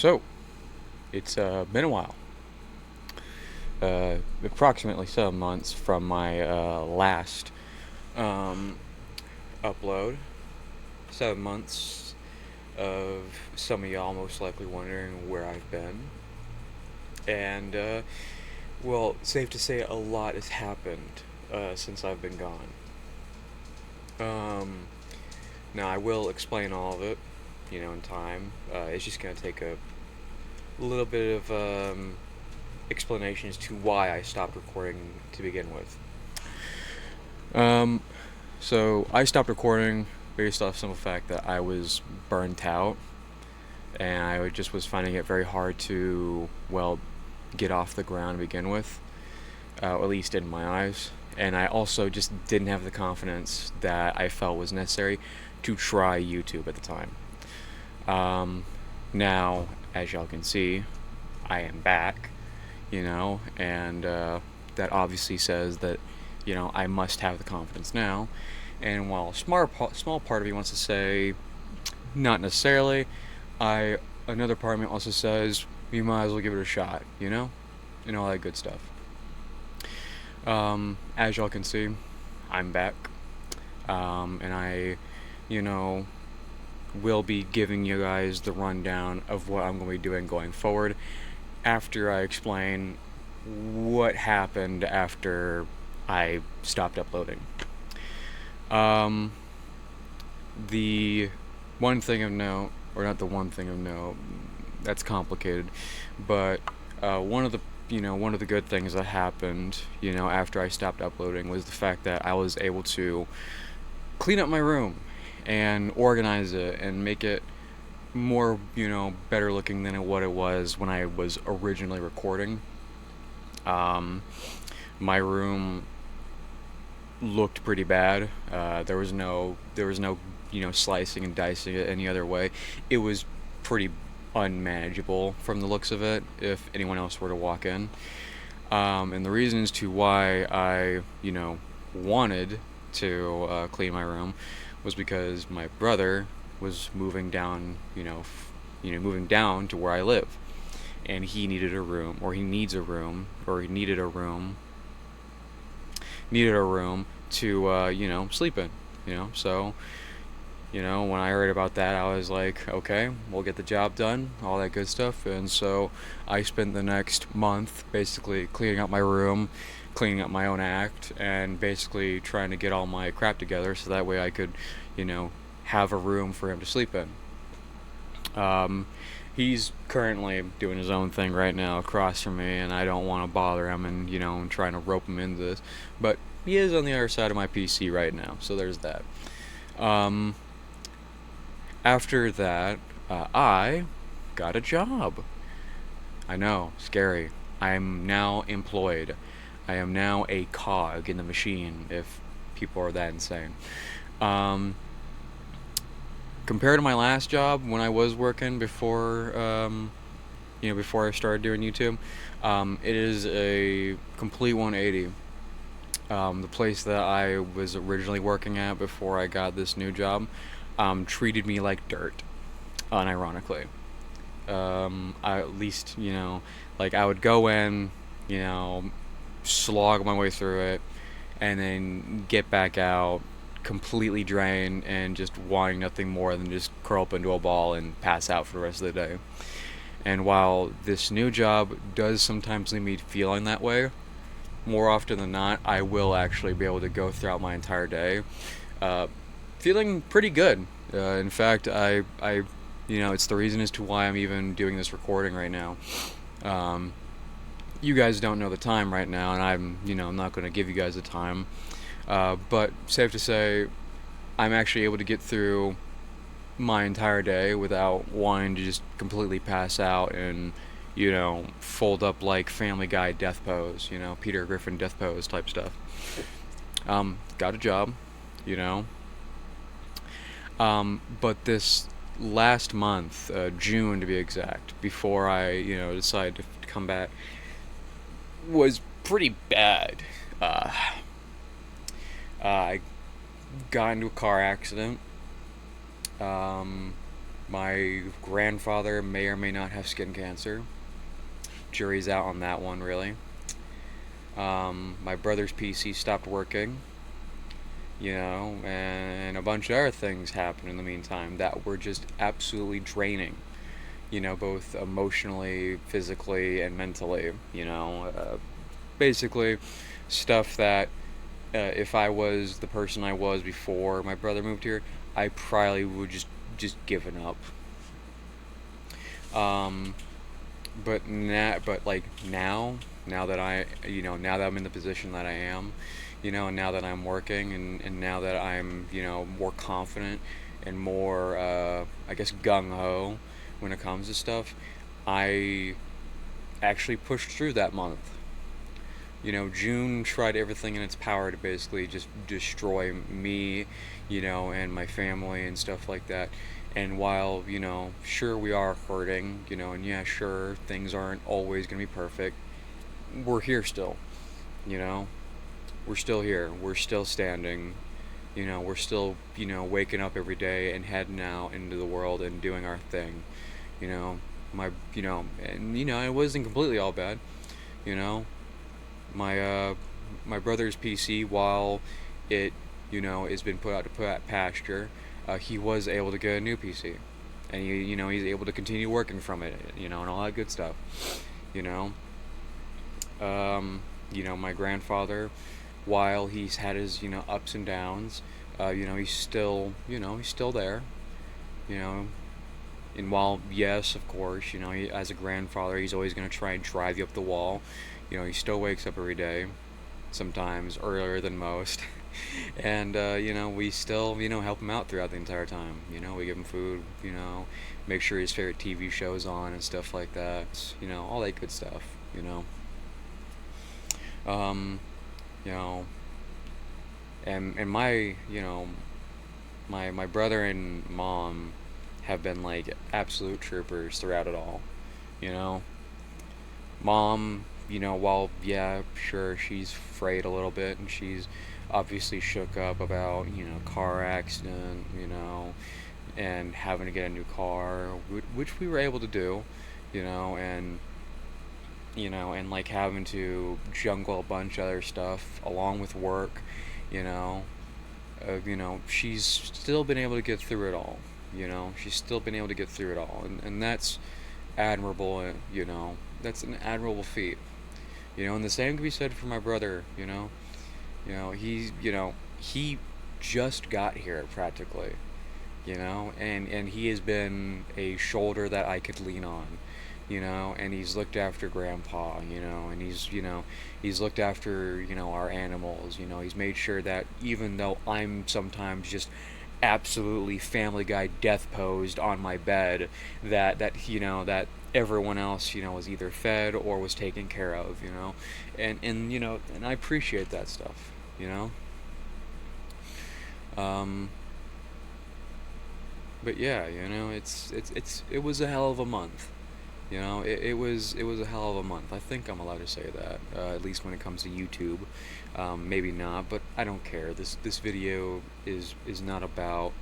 So, it's been a while. Approximately 7 months from my last um, upload. 7 months of some of y'all most likely wondering where I've been. And, well, safe to say a lot has happened since I've been gone. Um, Now, I will explain all of it, in time. It's just going to take a little bit of explanation as to why I stopped recording to begin with. Um, so I stopped recording based off simple fact that I was burnt out, and I just was finding it very hard to, well, get off the ground to begin with, at least in my eyes. And I also just didn't have the confidence that I felt was necessary to try YouTube at the time. Um, Now, as y'all can see, I am back, and that obviously says that, I must have the confidence now. And while a small part of me wants to say, not necessarily, another part of me also says, you might as well give it a shot, and all that good stuff. As y'all can see, I'm back, and I, you know, will be giving you guys the rundown of what I'm going to be doing going forward after I explain what happened after I stopped uploading. Um, the one thing of note, or not the one thing of note, that's complicated, but one of the good things that happened, after I stopped uploading was the fact that I was able to clean up my room and organize it and make it more, better looking than what it was when I was originally recording. Um, my room looked pretty bad. There was no slicing and dicing it any other way. It was pretty unmanageable from the looks of it if anyone else were to walk in. And the reasons to why I wanted to clean my room was because my brother was moving down moving down to where I live, and he needed a room, or he needs a room, or he needed a room to sleep in. So when I heard about that, I was like, okay, we'll get the job done, all that good stuff. And so I spent the next month basically cleaning up my room, cleaning up my own act, and basically trying to get all my crap together so that way I could, have a room for him to sleep in. He's currently doing his own thing right now across from me, and I don't want to bother him and, trying to rope him into this. But he is on the other side of my PC right now, so there's that. Um, After that, I got a job. I know, scary. I'm now employed. I am now a cog in the machine, if people are that insane. Um, Compared to my last job when I was working before I started doing YouTube, it is a complete 180. The place that I was originally working at before I got this new job treated me like dirt, unironically. I at least, like I would go in, you know, slog my way through it, and then get back out completely drained and just wanting nothing more than just curl up into a ball and pass out for the rest of the day. And while this new job does sometimes leave me feeling that way, more often than not, I will actually be able to go throughout my entire day uh, feeling pretty good. In fact, it's the reason as to why I'm even doing this recording right now. Um, you guys don't know the time right now, and I'm not going to give you guys the time. But safe to say, I'm actually able to get through my entire day without wanting to just completely pass out and, fold up like Family Guy death pose, Peter Griffin death pose type stuff. Got a job, you know. But this last month, June to be exact, before I, decided to come back, was pretty bad. I got into a car accident. Um, My grandfather may or may not have skin cancer. Jury's out on that one, really. My brother's PC stopped working, and a bunch of other things happened in the meantime that were just absolutely draining, both emotionally, physically, and mentally, basically stuff that if I was the person I was before my brother moved here, I probably would just given up. Um, but like now that now that I'm in the position that I am, and now that I'm working, and now that I'm, more confident and more, I guess, gung ho when it comes to stuff, I actually pushed through that month. June tried everything in its power to basically just destroy me, and my family and stuff like that. And while, sure we are hurting, and yeah, sure, things aren't always going to be perfect, we're here still, you know? We're still here. We're still standing. We're still, waking up every day and heading out into the world and doing our thing. You know, and, it wasn't completely all bad, you know? My my brother's PC, while it has been put out to pasture, he was able to get a new PC, and he's able to continue working from it, and all that good stuff, you know. My grandfather, while he's had his ups and downs, he's still there, you know. And while, yes, of course, as a grandfather, he's always going to try and drive you up the wall. He still wakes up every day, sometimes earlier than most. And, we still, help him out throughout the entire time. We give him food, make sure his favorite TV show's on and stuff like that. All that good stuff, Um, you know, and my brother and mom have been like absolute troopers throughout it all. You know, Mom, while yeah, sure she's frayed a little bit and she's obviously shook up about car accident, and having to get a new car, which we were able to do, and and like having to jungle a bunch of other stuff along with work, you know, she's still been able to get through it all. She's still been able to get through it all, and that's admirable. That's an admirable feat. And the same can be said for my brother. He just got here practically. And he has been a shoulder that I could lean on. And he's looked after grandpa, and he's looked after, our animals, he's made sure that even though I'm sometimes just absolutely Family Guy death posed on my bed, that everyone else, was either fed or was taken care of, and I appreciate that stuff, um, but yeah, it was a hell of a month. It was a hell of a month. I think I'm allowed to say that, at least when it comes to YouTube. Maybe not, but I don't care. This video is not about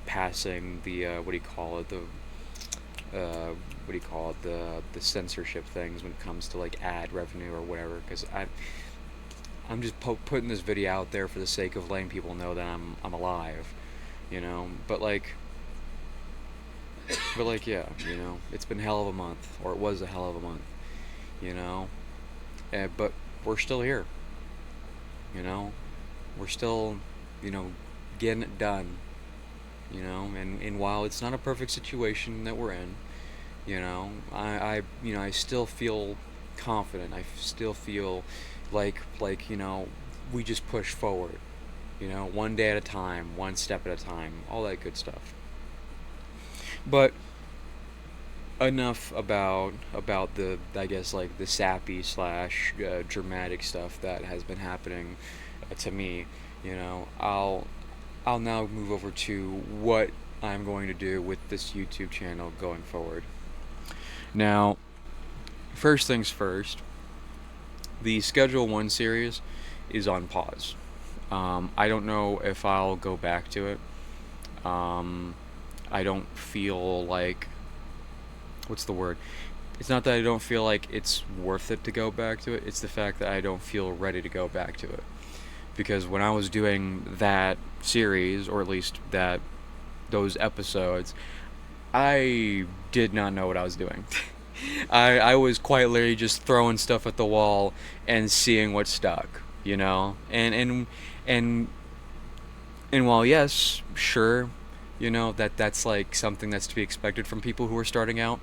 passing the what do you call it, the censorship things when it comes to like ad revenue or whatever. Because I'm just putting this video out there for the sake of letting people know that I'm alive, But yeah, it's been hell of a month, or it was a hell of a month, you know. But we're still here, We're still, getting it done, And while it's not a perfect situation that we're in, I still feel confident. I still feel like we just push forward, one day at a time, one step at a time, all that good stuff. But enough about the, I guess, like the sappy slash dramatic stuff that has been happening to me. I'll now move over to what I'm going to do with this YouTube channel going forward. Now, first things first, the Schedule 1 series is on pause. I don't know if I'll go back to it. I don't feel like, what's the word? It's not that I don't feel like it's worth it to go back to it. It's the fact that I don't feel ready to go back to it. Because when I was doing that series, or at least those episodes, I did not know what I was doing. I was quite literally just throwing stuff at the wall and seeing what stuck, you know? And and while yes, sure, you know, that's like something that's to be expected from people who are starting out.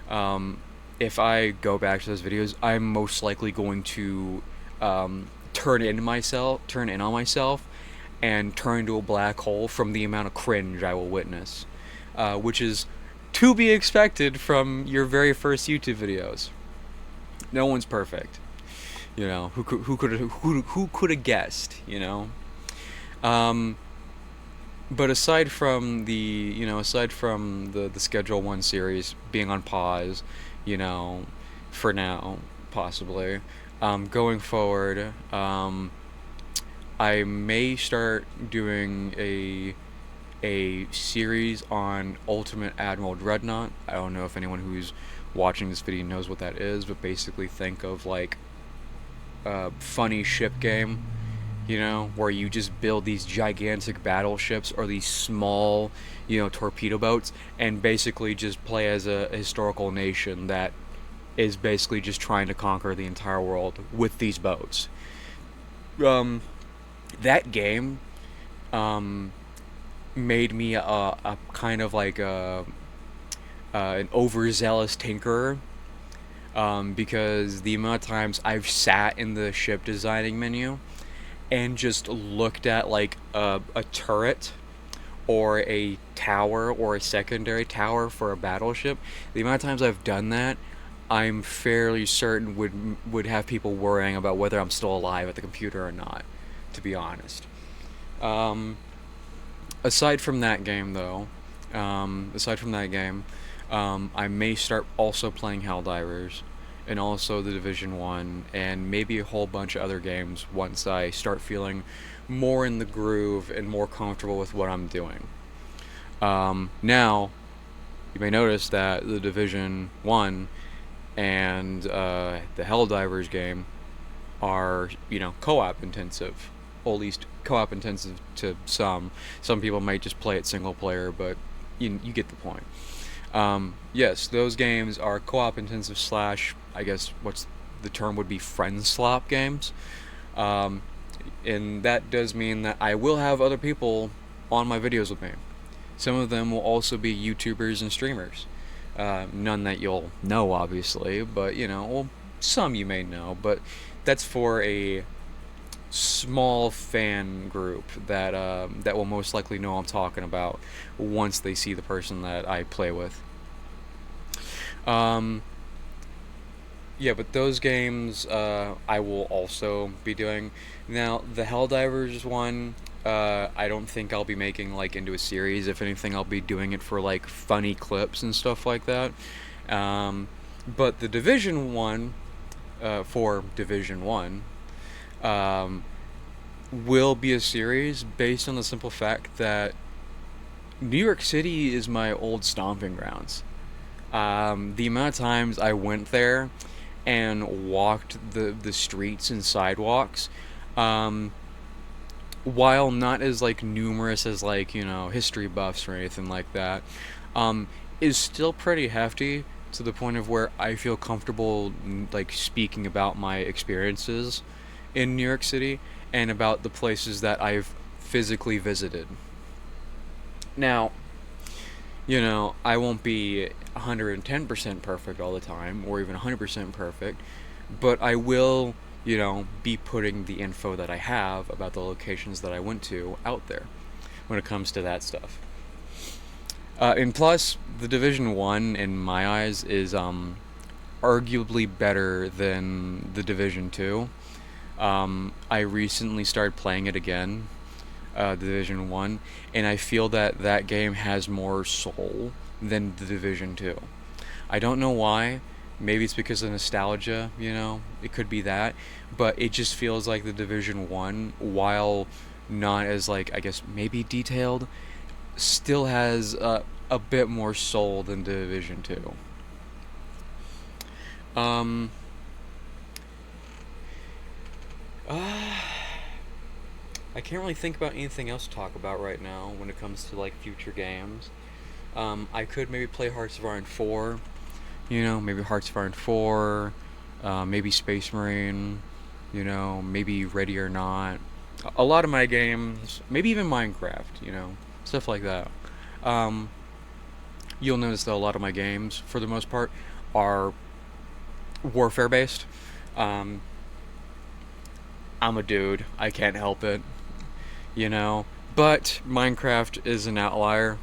Um, if I go back to those videos, I'm most likely going to turn in on myself, and turn into a black hole from the amount of cringe I will witness, which is to be expected from your very first YouTube videos. No one's perfect, you know. Who could have guessed, you know? Um, but aside from the Schedule One series being on pause, you know, for now, possibly, going forward, I may start doing a series on Ultimate Admiral Dreadnought. I don't know if anyone who's watching this video knows what that is, but basically think of like a funny ship game, you know, where you just build these gigantic battleships or these small, you know, torpedo boats, and basically just play as a historical nation that is basically just trying to conquer the entire world with these boats. Um, that game um, made me a kind of like an overzealous tinkerer, because the amount of times I've sat in the ship designing menu and just looked at like a turret or a tower or a secondary tower for a battleship, the amount of times I've done that, I'm fairly certain would have people worrying about whether I'm still alive at the computer or not, to be honest. Um, aside from that game, though, aside from that game, I may start also playing Helldivers, and also the Division One, and maybe a whole bunch of other games once I start feeling more in the groove and more comfortable with what I'm doing. Now, you may notice that the Division One and the Helldivers game are, you know, co-op intensive, or at least co-op intensive to some. Some people might just play it single player, but you get the point. Yes, those games are co-op intensive slash, I guess what's the term would be, friend slop games. Um, and that does mean that I will have other people on my videos with me. Some of them will also be YouTubers and streamers. None that you'll know, obviously, but you know, well, some you may know. But that's for a small fan group that will most likely know what I'm talking about once they see the person that I play with. Um, yeah, but those games I will also be doing. Now, the Helldivers one, I don't think I'll be making like into a series. If anything, I'll be doing it for like funny clips and stuff like that. Um, but the Division One, for Division One, um, will be a series based on the simple fact that New York City is my old stomping grounds. The amount of times I went there and walked the streets and sidewalks, um, while not as like numerous as like, you know, history buffs or anything like that, um, is still pretty hefty, to the point of where I feel comfortable like speaking about my experiences in New York City and about the places that I've physically visited. Now, you know, I won't be 110% perfect all the time, or even 100% perfect, but I will, you know, be putting the info that I have about the locations that I went to out there when it comes to that stuff. And plus, the Division One, in my eyes, is arguably better than the Division Two. I recently started playing it again, Division One, and I feel that that game has more soul than the Division Two. I don't know why. Maybe it's because of nostalgia, you know. It could be that, but it just feels like the Division One, while not as like, I guess maybe detailed, still has a bit more soul than Division 2. Um, I can't really think about anything else to talk about right now when it comes to like future games. I could maybe play Hearts of Iron 4, maybe Hearts of Iron 4, maybe Space Marine, maybe Ready or Not. A lot of my games, maybe even Minecraft, stuff like that. Um, you'll notice that a lot of my games, for the most part, are warfare based. Um, I'm a dude, I can't help it, you know. But Minecraft is an outlier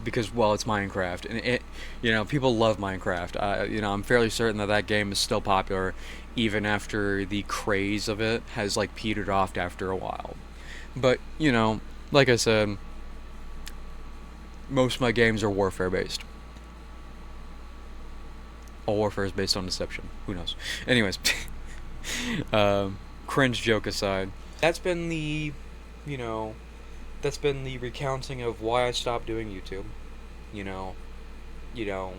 because, well, it's Minecraft, and people love Minecraft. I'm fairly certain that that game is still popular, even after the craze of it has like petered off after a while. But like I said, most of my games are warfare based. All warfare is based on deception. Who knows? Anyways, cringe joke aside, that's been the, you know, that's been the recounting of why I stopped doing YouTube. You know, you know,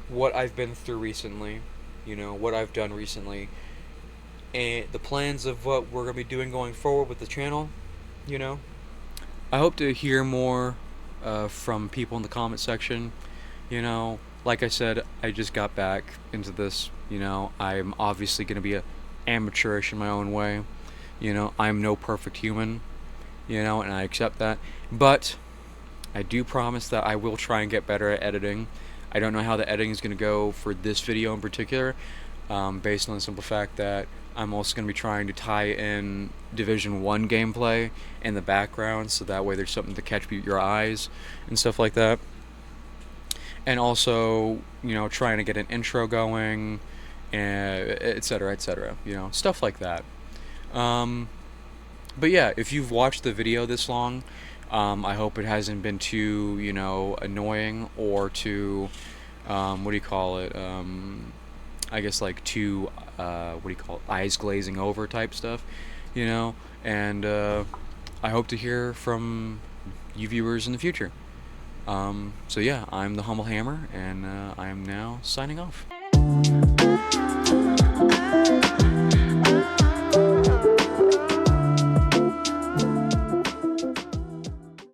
what I've been through recently, what I've done recently, and the plans of what we're gonna be doing going forward with the channel. You know, I hope to hear more from people in the comment section. Like I said, I just got back into this. I'm obviously going to be amateurish in my own way. I'm no perfect human, and I accept that. But I do promise that I will try and get better at editing. I don't know how the editing is going to go for this video in particular, based on the simple fact that I'm also going to be trying to tie in Division 1 gameplay in the background, so that way there's something to catch your eyes and stuff like that. And also, trying to get an intro going, and etc., etc., stuff like that. But yeah, if you've watched the video this long, I hope it hasn't been too, annoying or too, what do you call it? I guess like too, what do you call it? Eyes glazing over type stuff, and I hope to hear from you viewers in the future. So yeah, I'm the Humble Hammer, and I am now signing off.